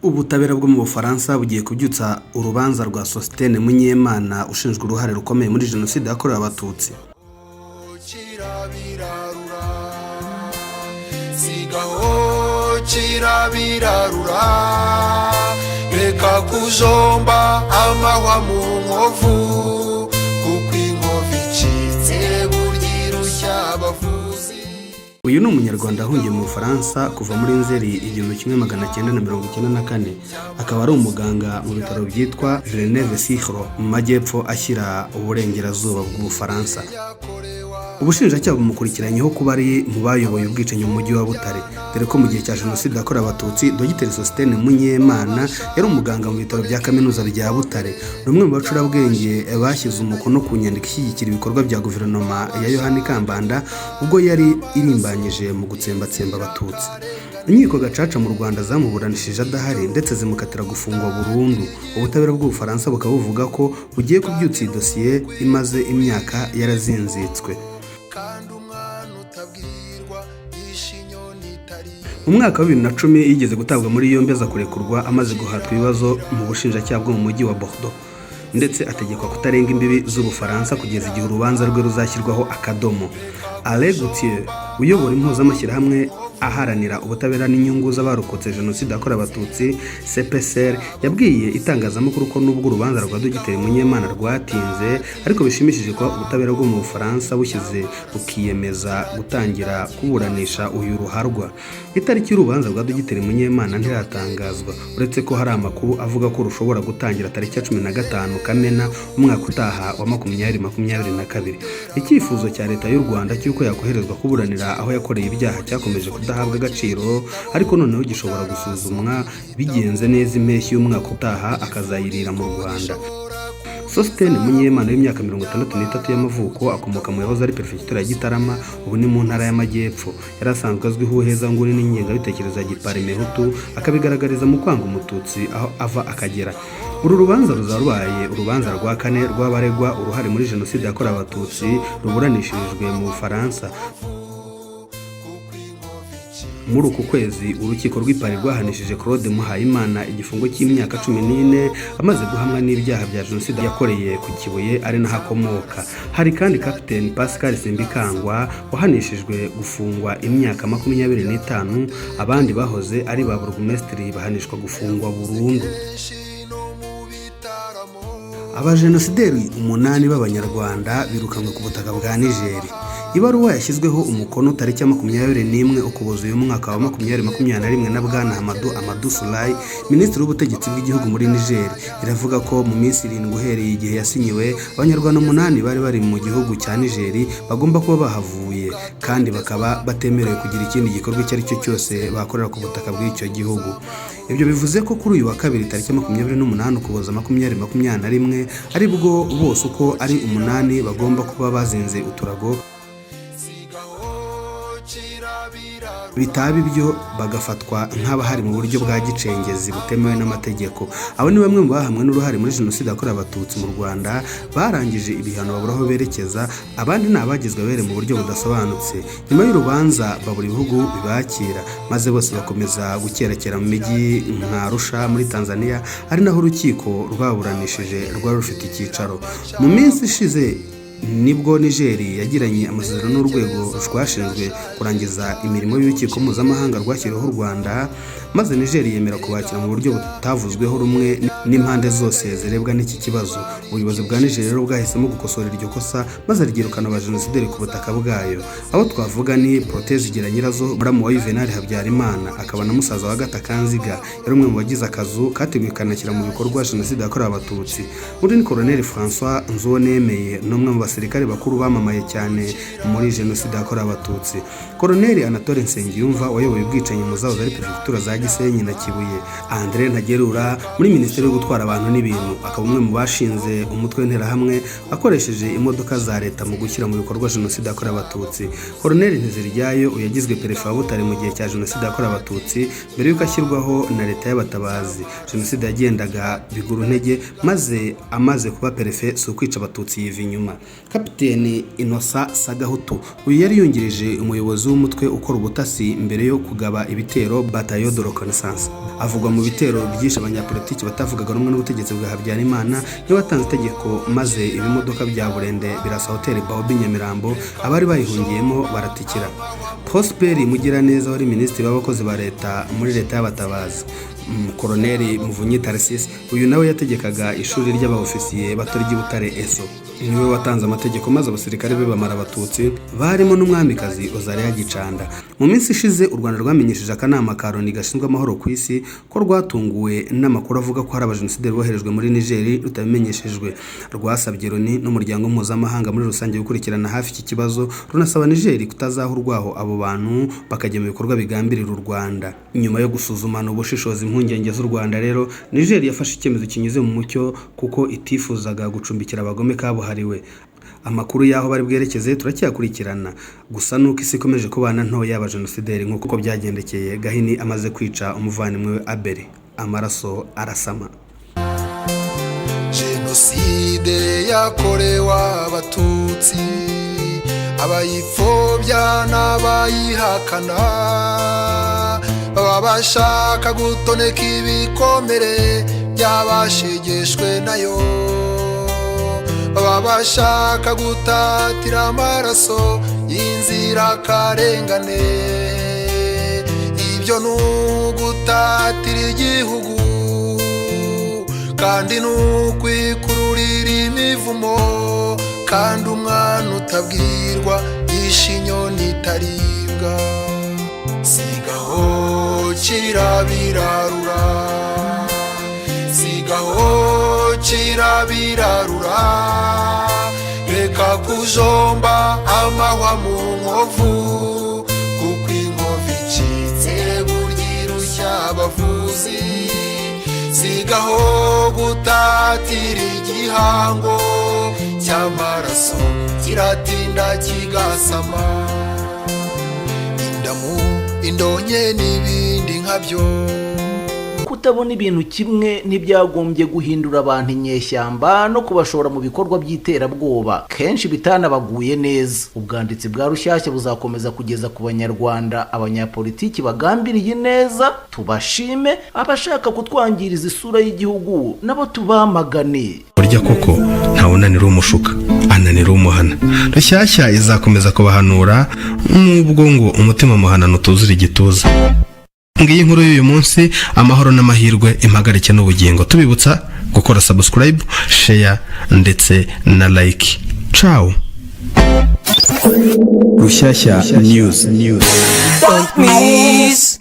Ubutabera bwo mu Bufaransa bugiye kubyutsa urubanza rwa Sosthène Munyemana ushinjwa uruhare rukomeye muri Jenoside yakorewe Abatutsi. Reka kujomba amahwa mu nkovu kuko inkovu icitse burya abavuzi. Uyu ni umunyarwanda ahungiye mu Bufaransa kuva muri Nzeri 1994, akaba ari umuganga mu bitaro byitwa Villeneuve-Sicro mu majyepfo ashyira uburengerazuba bw'Ubufaransa. Ubushinjacyaha bumukurikiranyeho kuba ari mu bayoboye ubwicanyi mu mujyi wa Butare, dore ko mu gihe cya Jenoside yakorewe Abatutsi Dr Sosthène Munyemana yari umuganga mu bitaro bya kaminuza bya Butare. Ni umwe mu bacurabwenge bashyize umukono ku nyandiko ishyigikira ibikorwa bya guverinoma ya Yohani Kambanda ubwo yari irimbanyije mu gutsembatsemba Abatutsi. Inkiko gacaca mu Rwanda zamuburanishije adahari ndetse zimukatira gufungwa burundu. Ubutabera bw'Ubufaransa bukaba buvuga ko bugiye kubyutsa iyi dosiye imaze imyaka yarazinzitswe. Mu mwaka wa 2010 yigeze gutabwa muri yombi aza kurekurwa amaze guhatwa ibibazo mu bushinjacyaha bwo mu mujyi wa Bordeaux, ndetse ategekwa kutarenga imbibi z'Ubufaransa kugeza igihe urubanza rwe ruzashyirwaho akadomo. Alain Gauthier uyobora impuzamashyirahamwe aharanira ubutabera n'inyungu z'abarokotse Jenoside yakorewe Abatutsi CPCR yabwiye itangazamakuru ko nubwo urubanza rwa Dr Munyemana rwatinze ariko bishimishije ko ubutabera bwo mu Bufaransa bushyize bukiyemeza gutangira kuburanisha uyu ruharwa. Itariki y'urubanza rwa Dr Munyemana ntiratangazwa, uretse ko hari amakuru avuga ko rushobora gutangira tariki ya 15 Kamena umwaka utaha wa 2022. Icyifuzo cya leta y'u Rwanda cy'uko yakoherezwa kuburanira aho yakoreye ibyaha cyakomeje kudahabwa agaciro, ariko noneho gishobora gusuzumwa bigenze neza impeshyi y'umwaka utaha akazayirira mu Rwanda. Sosthène Munyemana w'imyaka 63 y'amavuko akomoka mu yahoze ari perefegitura ya Gitarama, ubu ni mu ntara y'Amajyepfo. Yari asanzwe azwiho uhezanguni n'ingengabitekerezo ya Giparimehutu, akabigaragariza mu kwanga Umututsi aho ava akagera. Uru rubanza ruzarubaye urubanza rwa kane rw'abaregwa uruhare muri Jenoside yakorewe Abatutsi ruburanishirijwe mu Bufaransa. Muri uku kwezi urukiko rw'Ipari rwahanishije Claude Muhayimana igifungo cy'imyaka 14 amaze guhamwa n'ibyaha bya Jenoside yakoreye ku Kibuye ari naho akomoka. Hari kandi Captain Pascal Simbikangwa wahanishijwe gufungwa imyaka 25, abandi bahoze ari ba burugumesitiri bahanishwa gufungwa burundu. Abajenosideri 8 b'Abanyarwanda birukanwe ku butaka bwa Niger. Ibaruwa yashyizweho umukono tariki ya 21 Ukuboza uyu mwaka wa 2021 na Bwana Amadou Soulay, Minisitiri w'Ubutegetsi bw'igihugu muri Niger, iravuga ko mu minsi 7 uhereye igihe yasinyiwe Abanyarwanda 8 bari mu gihugu cya Niger bagomba kuba bahavuye kandi bakaba batemerewe kugira ikindi gikorwa icyo ari cyo cyose bakorera ku butaka bw'icyo gihugu. Ibyo bivuze ko kuri uyu wa kabiri tariki ya 28 Ukuboza 2021 ari bwo bose uko ari 8 bagomba kuba bazinze uturago, bitaba ibyo bagafatwa nk'abahari mu buryo bwa gicengezi butemewe n'amategeko. Abo ni bamwe mu bahamwe n'uruhare muri Jenoside yakorewe Abatutsi mu Rwanda, barangije ibihano babura aho berekeza, abandi ni abagizwe abere mu buryo budasobanutse. Nyuma y'urubanza babura ibihugu bibakira, maze bose bakomeza gukerakera mu mijyi nka Arusha muri Tanzania, ari naho urukiko rwaburanishije rwari rufite icyicaro. Mu minsi ishize nibwo Niger yagiranye amasezerano n'urwego rwashinzwe kurangiza imirimo y'urukiko mpuzamahanga rwashyiriweho u Rwanda, maze Niger yemera kubakira mu buryo butavuzweho rumwe n'impande zose zirebwa n'iki kibazo. Ubuyobozi bwa Niger rero bwahisemo gukosora iryo kosa maze ryirukana abajenosideri ku butaka bwayo. Abo twavuga ni Proteze Giranyirazo, muramu wa Juvenal Habyarimana, akaba na musaza wa Gata Kanziga, yari umwe mu bagize akazu kateguye kanashyira mu bikorwa Jenoside yakorewe Abatutsi. Undi ni Colonel François Nzuwonemeye, n'umwe mu basirikare bakuru bamamaye cyane muri Jenoside yakorewe Abatutsi. Colonel Anatole Nsengiyumva wayoboye ubwicanyi mu zahoze ari perefegitura za Gisenyi na Kibuye. André Ntagerura muri Minisiteri yo gutwara abantu n'ibintu, akaba umwe mu bashinze umutwe w'interahamwe akoresheje imodoka za leta mu gushyira mu bikorwa Jenoside yakorewe Abatutsi. Colonel Nteziryayo yagizwe perefe wa Butare mu gihe cya Jenoside yakorewe Abatutsi mbere y'uko ashyirwaho na leta y'abatabazi. Jenoside yagendaga biguru ntege, maze amaze kuba perefe si ukwica Abatutsi yiva inyuma. Kapiteni Innocent Sagahutu uyu yari yungirije umuyobozi w'umutwe ukora ubutasi mbere yo kugaba ibitero Bataillon de Reconnaissance. Avugwa mu bitero byishe abanyapolitiki batavugaga rumwe n'ubutegetsi bwa Habyarimana niwe watanze itegeko maze ibimodoka bya Burende birasa hoteli Baobi Nyamirambo abari bayihungiyemo baratikira. Prosper Mugiraneza wari minisitiri w'abakozi ba leta muri leta y'abatabazi. Koloneli Muvunyi Tarcisse uyu nawe yategekaga ishuri ry'abaofisiye bato ry'Ibutare ESO. Niwe watanze amategeko maze abasirikare be bamara abatutsi barimo n'umwamikazi Ozaria Gicanda. Mu minsi ishize u Rwanda rwamenyesheje akanama ka Loni gashinzwe amahoro ku isi ko rwatunguwe n'amakuru avuga ko hari abajenosideri boherejwe muri Niger rutabimenyeshejwe. Rwasabye Loni n'umuryango mpuzamahanga muri rusange gukurikirana hafi iki kibazo runasaba Niger kutazahurwaho abo bantu bakajya mu bikorwa bigambirira u Rwanda. Nyuma yo gusuzumana ubushishozi impungenge z'u Rwanda rero Niger yafashe icyemezo kinyuze mu mucyo kuko itifuzaga gucumbikira abagome kabuhariwe. Amakuru yaho bari bwerekeze turacyakurikirana, gusa nuko isi ikomeje kubana nto y'abajenosideri nk'uko byagendekeye Gahini amaze kwica umuvandimwe we Abel, amaraso arasama. Jenoside yakorewe abatutsi, abayipfobya n'abayihakana baba bashaka gutoneka ibikomere by'abashegeshwe nayo, baba bashaka gutatira amaraso y'inzirakarengane. Ibyo n'ugutatira igihugu kandi n'ukwikururira imivumo, kandi umwana utabwirwa yishe inyoni itaribwa. Sigaho kirabirarura, sigaho kirabirarura, reka kujomba amahwa mu nkovu, kuko inkovu icitse burya irushya abavuzi. Sigaho gutatira igihango cy'amaraso kiratinda kigasama. Indamu, indonke n'ibindi nkabyo. Kutabona ibintu kimwe ntibyagombye guhindura abantu inyeshyamba no kubashora mu bikorwa by'iterabwoba kenshi bitanabaguye neza. Ubwanditsi bwa Rushyashya buzakomeza kugeza ku banyarwanda abanyapolitiki bagambiriye neza, tubashime, abashaka kutwangiriza isura y'igihugu nabo tubamagane. Burya koko ntawunanira umushuka ananira umuhana. Rushyashya izakomeza kubahanura n'ubwo ngo umutima muhanano utuzura igituza. Ngiyi inkuru y'uyu munsi, amahoro n'amahirwe, impagarike n'ubugingo. Tubibutsa gukora subscribe, share ndetse na like. Ciao. Rushyashya News. Don't miss.